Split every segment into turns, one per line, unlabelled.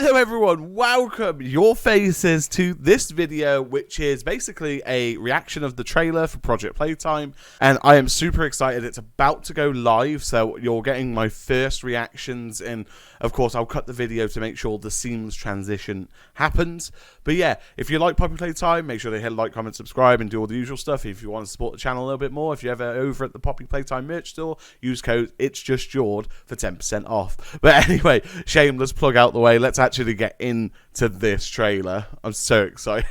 Hello everyone, welcome your faces to this video, which is basically a reaction of the trailer for Project Playtime, and I am super excited. It's about to go live, so you're getting my first reactions, and of course I'll cut the video to make sure the seamless transition happens. But yeah, if you like Project Playtime, make sure to hit like, comment, subscribe, and do all the usual stuff. If you want to support the channel a little bit more, if you're ever over at the Poppy Playtime merch store, use code It'sJustJord for 10% off. But anyway, shameless plug out the way. Let's actually get into this trailer. I'm so excited.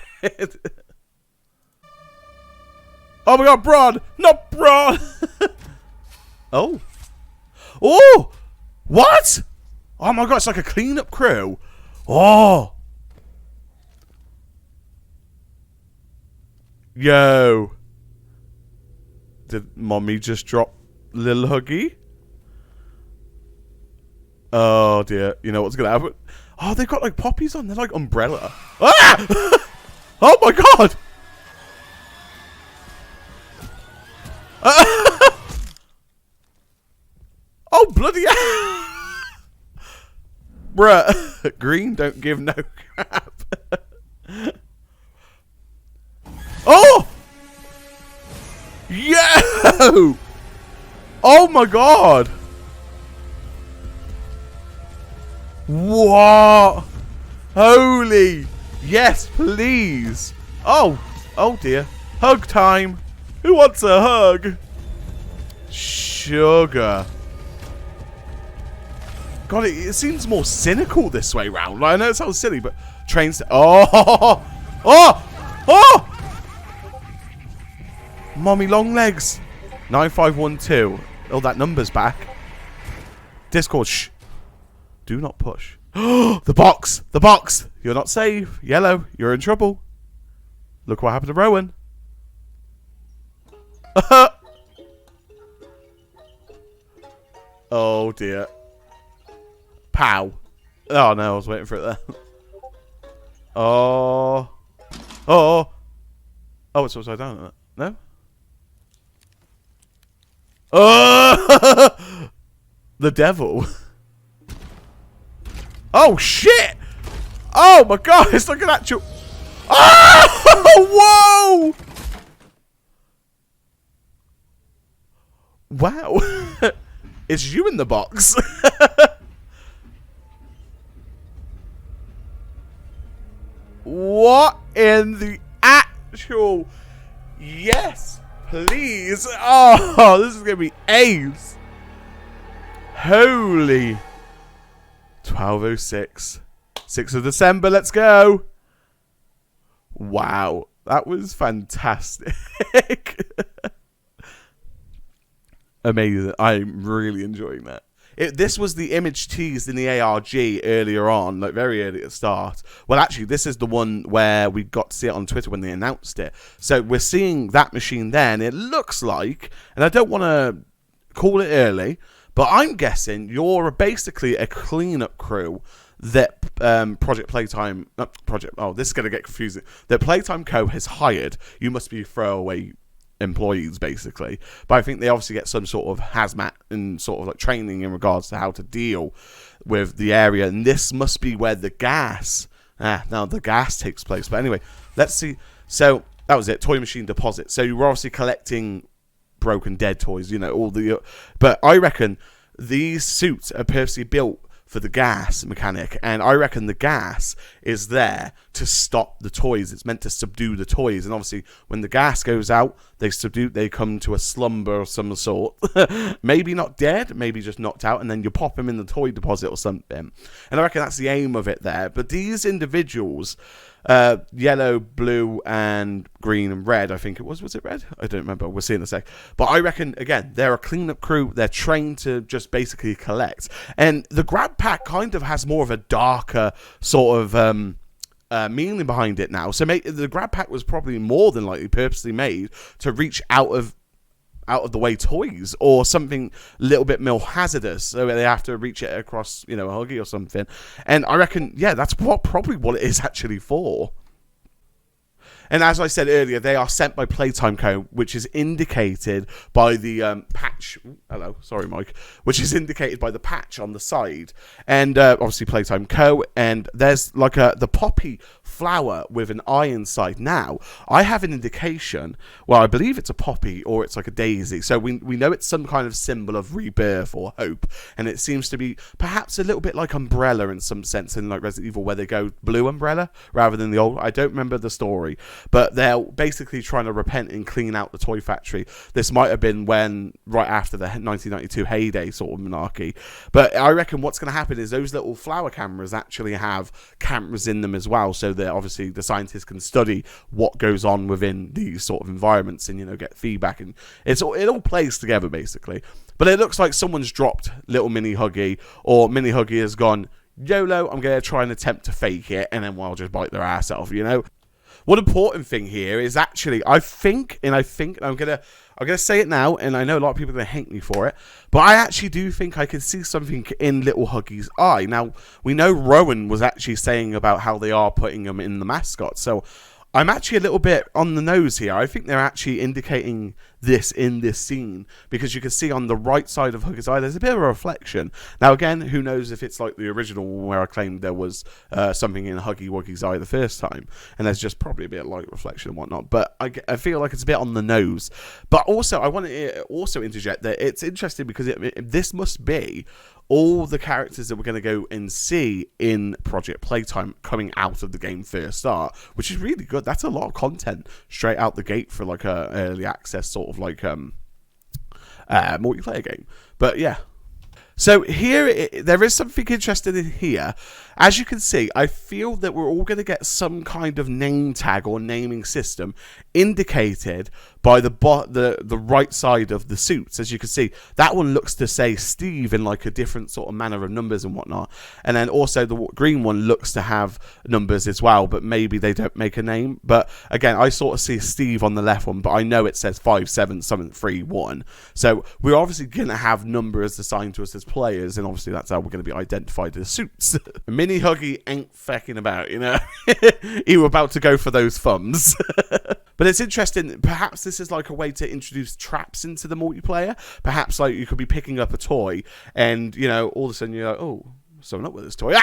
Oh my god, Braun! Not Braun! Oh. Oh! What? Oh my god, it's like a cleanup crew. Oh. Yo. Did mommy just drop Lil Huggy? Oh dear. You know what's gonna happen? Oh, they've got like poppies on. They're like umbrella. Ah! Oh my god! Oh bloody hell! Bruh. Green don't give no crap. Oh! Yo! Oh my god! What? Holy! Yes, please! Oh! Oh dear. Hug time! Who wants a hug? Sugar. God, it seems more cynical this way round. Like, I know it sounds silly, but trains. Oh! Oh! Oh! Mommy long legs. 9512. Oh, that number's back. Discord. Shh. Do not push. The box! The box! You're not safe. Yellow, you're in trouble. Look what happened to Rowan. Oh dear. Pow. Oh no, I was waiting for it there. Oh. Oh. Oh, it's upside down, isn't it? No? Oh! The devil. Oh shit! Oh my god, it's like an actual. Oh! Whoa! Wow. It's you in the box. What in the actual? Yes, please. Oh, this is gonna be ace. Holy. 12:06. 6th of December, let's go. Wow, that was fantastic. Amazing. I'm really enjoying that. This was the image teased in the ARG earlier on, like very early at the start. Well, actually, this is the one where we got to see it on Twitter when they announced it. So we're seeing that machine there, and it looks like, and I don't want to call it early, but I'm guessing you're basically a cleanup crew that Project Playtime, oh, this is going to get confusing, that Playtime Co. has hired. You must be throwaway employees, basically. But I think they obviously get some sort of hazmat and sort of like training in regards to how to deal with the area. And this must be where the gas, now the gas takes place. But anyway, let's see. So that was it, toy machine deposit. So you were obviously collecting broken dead toys, you know, all the, but I reckon these suits are purposely built for the gas mechanic, and I reckon the gas is there to stop the toys. It's meant to subdue the toys, and obviously when the gas goes out, they come to a slumber of some sort. Maybe not dead, maybe just knocked out, and then you pop them in the toy deposit or something. And I reckon that's the aim of it there. But these individuals, yellow, blue, and green and red, I think it was it red? I don't remember, we'll see in a sec. But I reckon, again, they're a cleanup crew. They're trained to just basically collect. And the grab pack kind of has more of a darker sort of meaning behind it now. So the grab pack was probably more than likely purposely made to reach out of the way toys or something a little bit more hazardous, so they have to reach it across, you know, a huggy or something. And I reckon, yeah, that's probably what it is actually for. And as I said earlier, they are sent by Playtime Co., which is indicated by the patch. Hello, sorry, Mike. Which is indicated by the patch on the side, and obviously Playtime Co. And there's like the poppy flower with an eye inside. Now I have an indication. Well, I believe it's a poppy or it's like a daisy. So we know it's some kind of symbol of rebirth or hope, and it seems to be perhaps a little bit like Umbrella in some sense in like Resident Evil, where they go blue Umbrella rather than the old. I don't remember the story, but they're basically trying to repent and clean out the toy factory. This might have been when right after the 1992 heyday sort of monarchy, but I reckon what's going to happen is those little flower cameras actually have cameras in them as well, so that obviously the scientists can study what goes on within these sort of environments and, you know, get feedback, and it all plays together basically. But it looks like someone's dropped little Mini Huggy, or Mini Huggy has gone, YOLO, I'm going to try and attempt to fake it, and then I'll just bite their ass off, you know? One important thing here is actually, I think, and I'm gonna say it now, and I know a lot of people are gonna hate me for it, but I actually do think I can see something in Little Huggy's eye. Now, we know Rowan was actually saying about how they are putting them in the mascot, so I'm actually a little bit on the nose here. I think they're actually indicating this in this scene, because you can see on the right side of Huggy's eye there's a bit of a reflection. Now again, who knows if it's like the original one where I claimed there was something in Huggy Wuggy's eye the first time, and there's just probably a bit of light reflection and whatnot, but I feel like it's a bit on the nose. But also I want to also interject that it's interesting because this must be all the characters that we're going to go and see in Project Playtime coming out of the game first start, which is really good. That's a lot of content straight out the gate for like a early access sort of like multiplayer game. But yeah. So here, there is something interesting in here. As you can see, I feel that we're all going to get some kind of name tag or naming system indicated by the right side of the suits. As you can see, that one looks to say Steve in like a different sort of manner of numbers and whatnot. And then also the green one looks to have numbers as well, but maybe they don't make a name. But again, I sort of see Steve on the left one, but I know it says 5731. So we're obviously going to have numbers assigned to us as players, and obviously that's how we're going to be identified as suits. Mini Huggy ain't fecking about, you know. He was about to go for those thumbs. But it's interesting, perhaps this is like a way to introduce traps into the multiplayer. Perhaps like you could be picking up a toy and, you know, all of a sudden you're like, oh, someone up with this toy,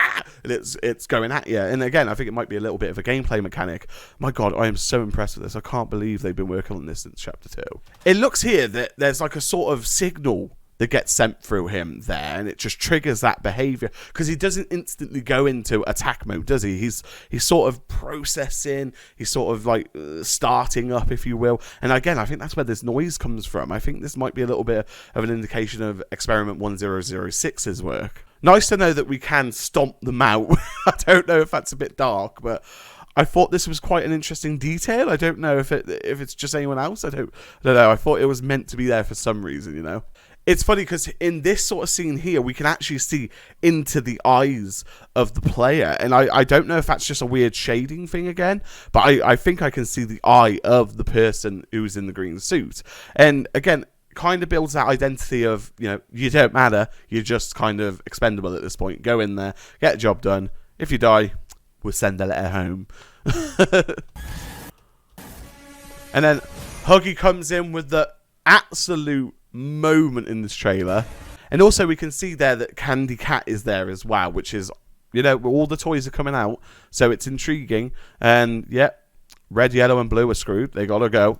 and it's going at you. And again, I think it might be a little bit of a gameplay mechanic. My god, I am so impressed with this. I can't believe they've been working on this since chapter 2. It looks here that there's like a sort of signal that gets sent through him there, and it just triggers that behavior, because he doesn't instantly go into attack mode, does he? He's sort of processing, he's sort of like starting up, if you will. And again, I think that's where this noise comes from. I think this might be a little bit of an indication of Experiment 1006's work. Nice to know that we can stomp them out. I don't know if that's a bit dark, but I thought this was quite an interesting detail. I don't know if it's just anyone else. I don't know. I thought it was meant to be there for some reason, you know. It's funny because in this sort of scene here, we can actually see into the eyes of the player. And I don't know if that's just a weird shading thing again, but I think I can see the eye of the person who's in the green suit. And again, kind of builds that identity of, you know, you don't matter. You're just kind of expendable at this point. Go in there, get the job done. If you die, we'll send a letter home. And then Huggy comes in with the absolute moment in this trailer, and also we can see there that Candy Cat is there as well, which is, you know, all the toys are coming out, so it's intriguing. And yeah, red, yellow and blue are screwed. They gotta go.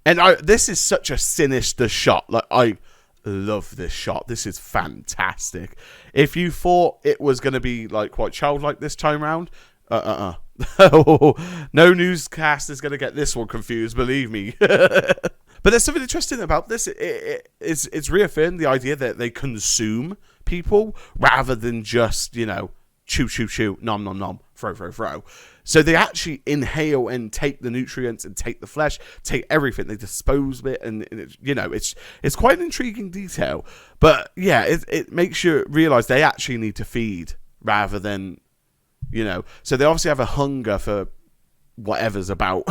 And this is such a sinister shot. Like, I love this shot. This is fantastic. If you thought it was gonna be like quite childlike this time round, no newscast is gonna get this one confused, believe me. But there's something interesting about this. It's reaffirmed the idea that they consume people rather than just, you know, chew, chew, chew, nom, nom, nom, throw, throw, throw. So they actually inhale and take the nutrients and take the flesh, take everything. They dispose of it, and it, you know, it's quite an intriguing detail. But yeah, it makes you realize they actually need to feed rather than, you know. So they obviously have a hunger for whatever's about.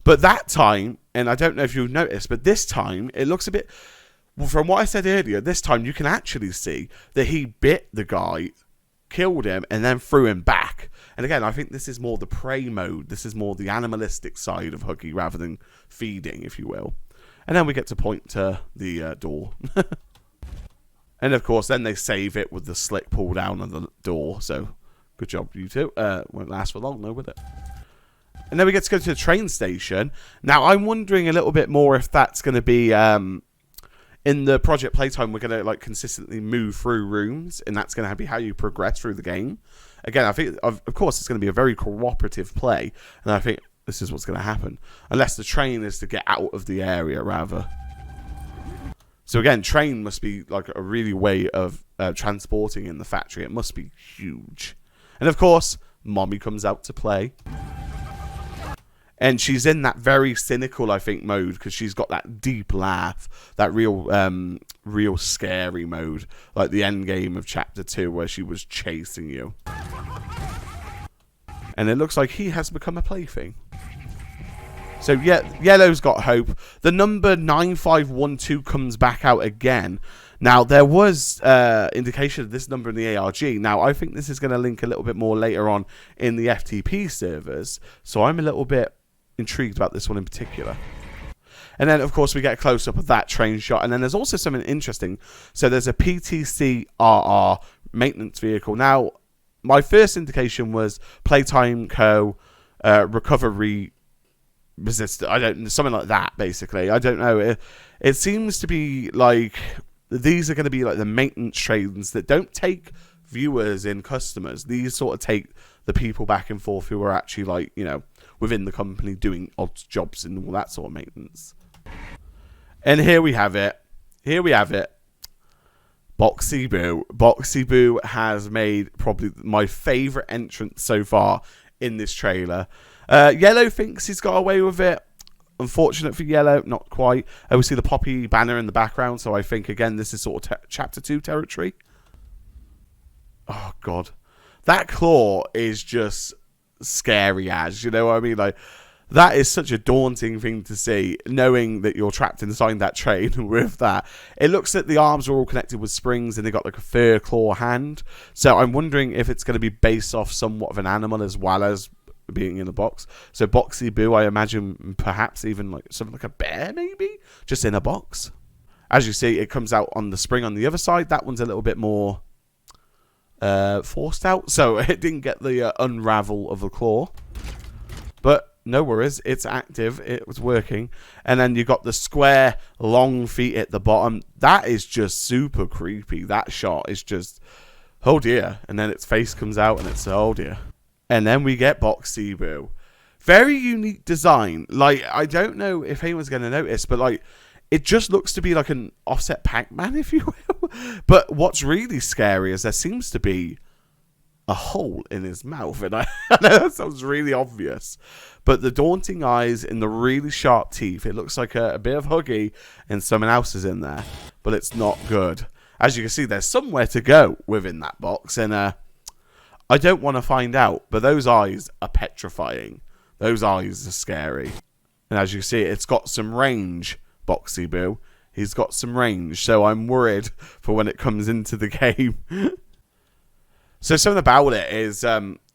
But that time, and I don't know if you've noticed, but this time it looks a bit, well, from what I said earlier, this time you can actually see that he bit the guy, killed him, and then threw him back. And again, I think this is more the prey mode. This is more the animalistic side of Huggy rather than feeding, if you will. And then we get to point to the door. And of course, then they save it with the slick pull down on the door. So, good job, you two. Won't last for long, though, will it? And then we get to go to the train station. Now, I'm wondering a little bit more if that's going to be... in the Project Playtime, we're going to like consistently move through rooms, and that's going to be how you progress through the game. Again, I think, of course, it's going to be a very cooperative play, and I think this is what's going to happen. Unless the train is to get out of the area, rather. So again, train must be like a really way of transporting in the factory. It must be huge. And of course, Mommy comes out to play. And she's in that very cynical, I think, mode, because she's got that deep laugh, that real scary mode, like the end game of Chapter 2, where she was chasing you. And it looks like he has become a plaything. So, yeah, Yellow's got hope. The number 9512 comes back out again. Now, there was indication of this number in the ARG. Now, I think this is going to link a little bit more later on in the FTP servers. So I'm a little bit intrigued about this one in particular. And then, of course, we get a close-up of that train shot. And then there's also something interesting. So there's a PTC-RR maintenance vehicle. Now, my first indication was Playtime Co. Recovery Resistant. I don't know, something like that, basically. I don't know. It seems to be like these are going to be like the maintenance trains that don't take viewers in customers. These sort of take the people back and forth who are actually like, you know, within the company doing odd jobs and all that sort of maintenance. And here we have it. Here we have it. Boxy Boo. Boxy Boo has made probably my favourite entrance so far in this trailer. Yellow thinks he's got away with it. Unfortunate for Yellow, not quite. We see the Poppy banner in the background, so I think, again, this is sort of Chapter 2 territory. Oh, God. That claw is just scary as, you know what I mean? Like, that is such a daunting thing to see, knowing that you're trapped inside that train with that. It looks like the arms are all connected with springs, and they got like a fur claw hand. So I'm wondering if it's going to be based off somewhat of an animal as well as being in a box. So Boxy Boo, I imagine perhaps even like something like a bear, maybe just in a box. As you see, it comes out on the spring on the other side. That one's a little bit more forced out, so it didn't get the unravel of the claw. But no worries, it's active, it was working. And then you got the square long feet at the bottom. That is just super creepy. That shot is just, oh dear. And then its face comes out and it's, oh dear. And then we get Boxy Boo. Very unique design. Like, I don't know if anyone's going to notice, but like, it just looks to be like an offset Pac-Man, if you will. But what's really scary is there seems to be a hole in his mouth. And I know that sounds really obvious. But the daunting eyes and the really sharp teeth, it looks like a bit of Huggy and someone else is in there. But it's not good. As you can see, there's somewhere to go within that box. And I don't want to find out, but those eyes are petrifying. Those eyes are scary. And as you see, it's got some range, Boxy Boo. He's got some range, so I'm worried for when it comes into the game. So something about it is,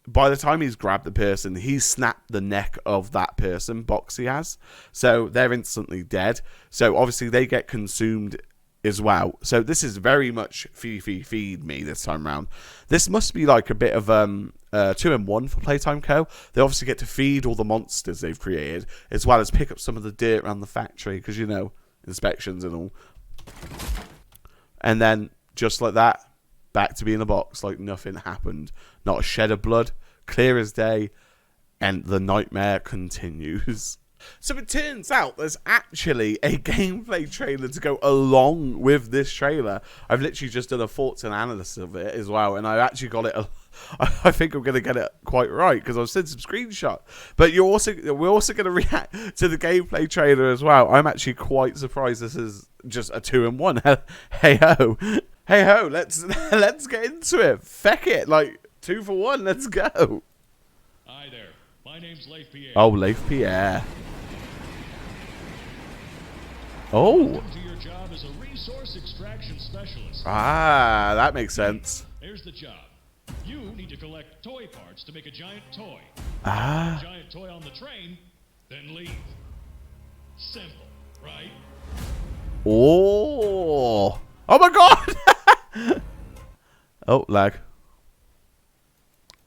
by the time he's grabbed the person, he's snapped the neck of that person, Boxy has. So they're instantly dead. So obviously they get consumed as well. So this is very much feed me this time round. This must be like a bit of 2-in-1 for Playtime Co. They obviously get to feed all the monsters they've created, as well as pick up some of the dirt around the factory, because, you know, inspections and all. And then, just like that, back to being a box, like nothing happened. Not a shed of blood, clear as day, and the nightmare continues. So it turns out there's actually a gameplay trailer to go along with this trailer. I've literally just done a thoughts and analysis of it as well, and I actually got it. I think I'm going to get it quite right because I've seen some screenshots. But we're also going to react to the gameplay trailer as well. I'm actually quite surprised this is just a 2-in-1. Hey ho, hey ho. Let's get into it. Feck it, like 2 for 1. Let's go.
Hi there. My name's Leif Pierre.
Oh, Leif Pierre. Oh.
Welcome to your job as a resource extraction specialist.
Ah, that makes sense.
Here's the job. You need to collect toy parts to make a giant toy.
Ah.
Giant toy on the train, then leave. Simple, right?
Oh. Oh my god. Oh, lag.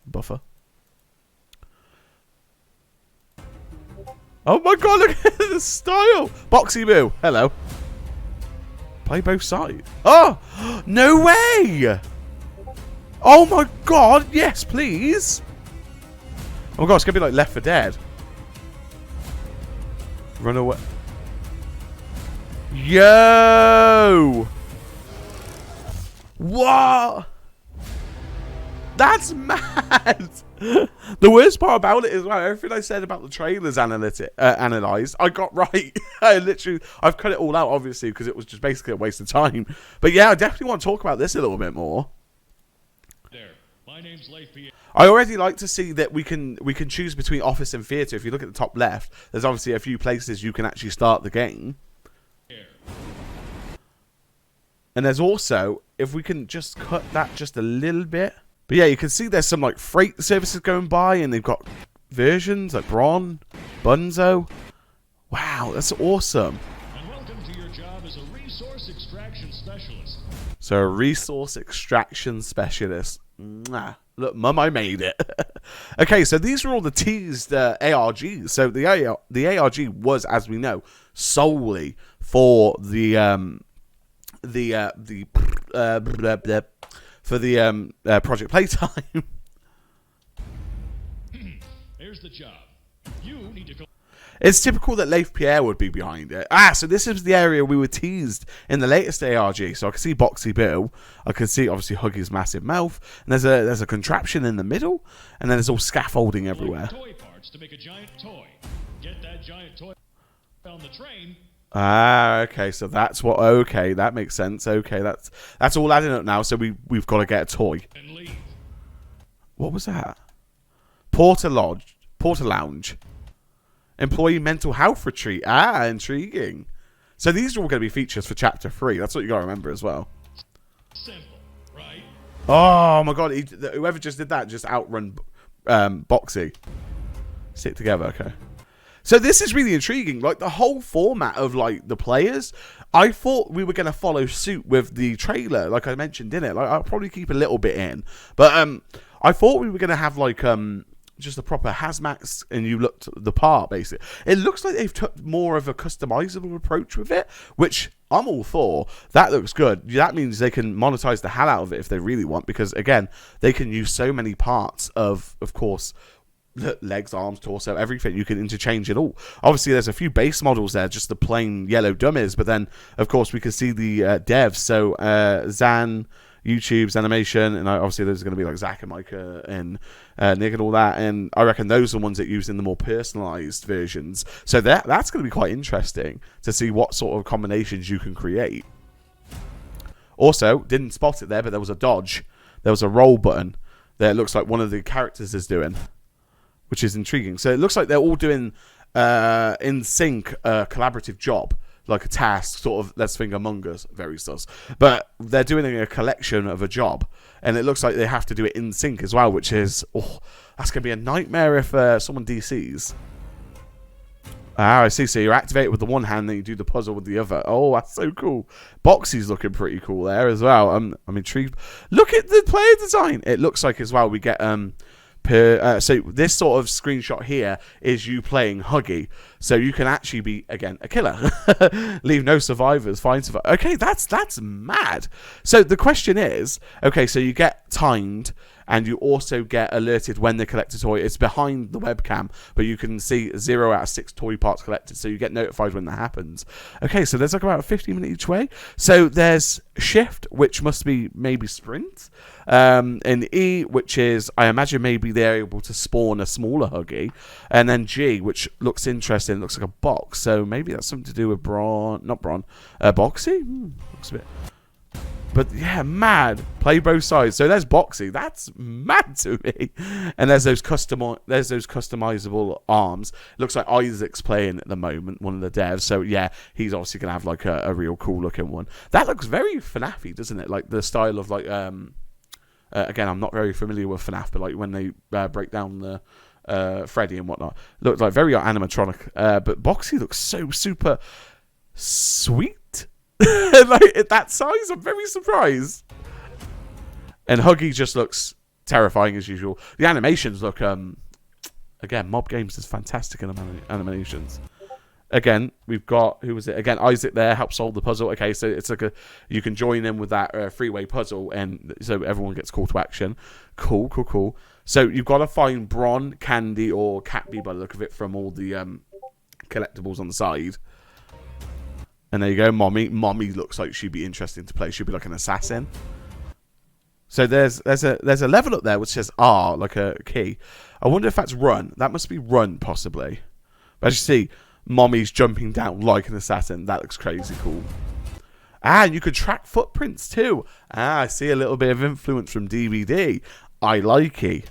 Buffer. Oh my god, look at the style. Boxy Boo. Hello. Play both sides. Oh, no way. Oh my god, yes, please. Oh my god, it's going to be like Left 4 Dead. Run away. Yo. What? That's mad. The worst part about it is, well, everything I said about the trailers analysed, I got right. I've cut it all out, obviously, because it was just basically a waste of time. But yeah, I definitely want to talk about this a little bit more.
There. My name's Leif P.
I already like to see that we can choose between office and theatre. If you look at the top left, there's obviously a few places you can actually start the game. And there's also, if we can just cut that just a little bit. But yeah, you can see there's some like freight services going by, and they've got versions like Braun, Bunzo. Wow, that's awesome.
And welcome to your job as a resource extraction specialist.
So a resource extraction specialist. Mwah. Look, Mum, I made it. Okay, so these are all the teased ARGs. So the ARG was, as we know, solely for the Project Playtime.
Here's the job. You need to
It's typical that Leif Pierre would be behind it. So this is the area we were teased in the latest ARG. So I can see Boxy Bill. I can see, obviously, Huggy's massive mouth. And there's a contraption in the middle. And then there's all scaffolding everywhere.
toy parts to make a giant toy. Get that giant toy on the train.
Okay, so that's what. Okay, that makes sense. Okay, that's all adding up now. So we've got to get a toy.
And leave.
What was that? Porter Lounge, employee mental health retreat. Intriguing. So these are all going to be features for Chapter 3. That's what you got to remember as well.
Simple, right?
Oh my god! Whoever just did that just outrun Boxy. Stick together, okay. So this is really intriguing. Like the whole format of like the players, I thought we were going to follow suit with the trailer, like I mentioned in it. Like I'll probably keep a little bit in, but I thought we were going to have like just a proper hazmats and you looked the part. Basically, it looks like they've took more of a customizable approach with it, which I'm all for. That looks good. That means they can monetize the hell out of it if they really want, because again, they can use so many parts of course. Legs, arms, torso, everything. You can interchange it all. Obviously, there's a few base models there, just the plain yellow dummies. But then, of course, we can see the devs. So, Zan, YouTube's animation, and obviously there's going to be like Zach and Micah and Nick and all that. And I reckon those are the ones that use in the more personalized versions. So that's going to be quite interesting to see what sort of combinations you can create. Also, didn't spot it there, but there was a dodge. There was a roll button that it looks like one of the characters is doing, which is intriguing. So it looks like they're all doing in sync a collaborative job, like a task, sort of, let's think Among Us, very sus. But they're doing a collection of a job, and it looks like they have to do it in sync as well, which is, that's going to be a nightmare if someone DCs. I see. So you activate it with the one hand, then you do the puzzle with the other. Oh, that's so cool. Boxy's looking pretty cool there as well. I'm intrigued. Look at the player design. It looks like as well we get so this sort of screenshot here is you playing Huggy, so you can actually be, again, a killer. Leave no survivors, find survivors. Okay, that's mad. So the question is, okay, so you get timed and you also get alerted when they collect a toy. It's behind the webcam, but you can see 0 out of 6 toy parts collected, so you get notified when that happens. Okay, so there's like about 15 minutes each way. So there's shift, which must be maybe sprint, and E, which is, I imagine maybe they're able to spawn a smaller Huggy, and then G, which looks interesting, looks like a box, so maybe that's something to do with Boxy? Looks a bit... But yeah, mad. Play both sides. So there's Boxy. That's mad to me. And there's those customizable arms. Looks like Isaac's playing at the moment, one of the devs. So yeah, he's obviously gonna have like a real cool looking one. That looks very FNAF-y, doesn't it? Like the style of like Again, I'm not very familiar with FNAF, but like when they break down the Freddy and whatnot, looks like very animatronic. But Boxy looks so super sweet. Like at that size, I'm very surprised. And Huggy just looks terrifying as usual. The animations look, again, Mob Games is fantastic in animations. Again, we've got, who was it? Again, Isaac there helps solve the puzzle. Okay, so it's like you can join in with that freeway puzzle, and so everyone gets call to action. Cool, cool, cool. So you've got to find Bron, Candy, or Catbee by the look of it from all the collectibles on the side. And there you go, Mommy. Mommy looks like she'd be interesting to play. She'd be like an assassin. So there's a level up there which says R, like a key. I wonder if that's run. That must be run, possibly. But as you see, Mommy's jumping down like an assassin. That looks crazy cool. And you could track footprints too. I see a little bit of influence from DVD. I like it.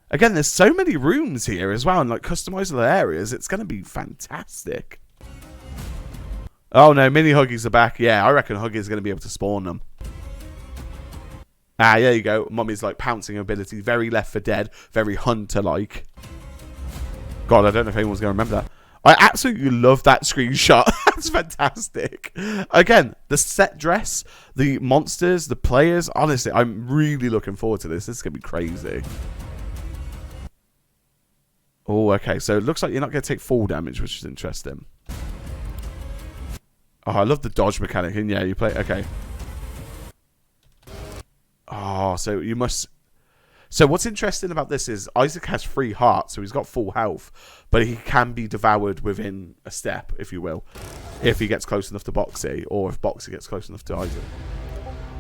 Again, there's so many rooms here as well, and like customizable areas. It's going to be fantastic. Oh no, mini Huggies are back. Yeah, I reckon Huggies are going to be able to spawn them. There you go. Mommy's like pouncing ability. Very Left 4 Dead. Very Hunter-like. God, I don't know if anyone's going to remember that. I absolutely love that screenshot. That's fantastic. Again, the set dress, the monsters, the players. Honestly, I'm really looking forward to this. This is going to be crazy. Oh, okay. So it looks like you're not going to take fall damage, which is interesting. Oh, I love the dodge mechanic. And yeah, you play... Okay. Oh, so you must... So what's interesting about this is Isaac has 3 hearts, so he's got full health, but he can be devoured within a step, if you will, if he gets close enough to Boxy, or if Boxy gets close enough to Isaac.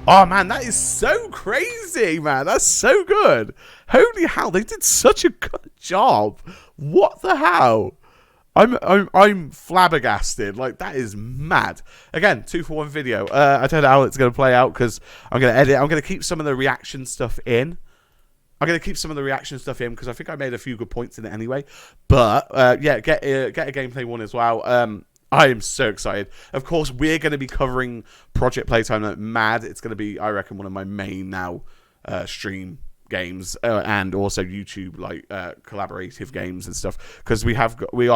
Oh man, that is so crazy, man. That's so good. Holy hell, they did such a good job. What the hell? I'm flabbergasted. Like, that is mad. Again, 2-for-1 video. I don't know how it's going to play out because I'm going to edit. I'm going to keep some of the reaction stuff in. Because I think I made a few good points in it anyway. But, yeah, get a gameplay one as well. I am so excited. Of course, we're going to be covering Project Playtime like mad. It's going to be, I reckon, one of my main now stream games and also YouTube like collaborative games and stuff, because we are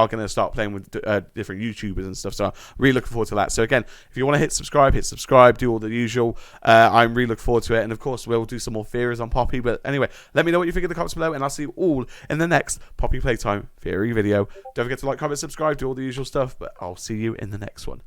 going to start playing with different YouTubers and stuff, so I'm really looking forward to that. So again, if you want to hit subscribe, do all the usual. I'm really looking forward to it, and of course we'll do some more theories on Poppy. But anyway, let me know what you think in the comments below, and I'll see you all in the next Poppy Playtime theory video. Don't forget to like, comment, subscribe, do all the usual stuff, but I'll see you in the next one.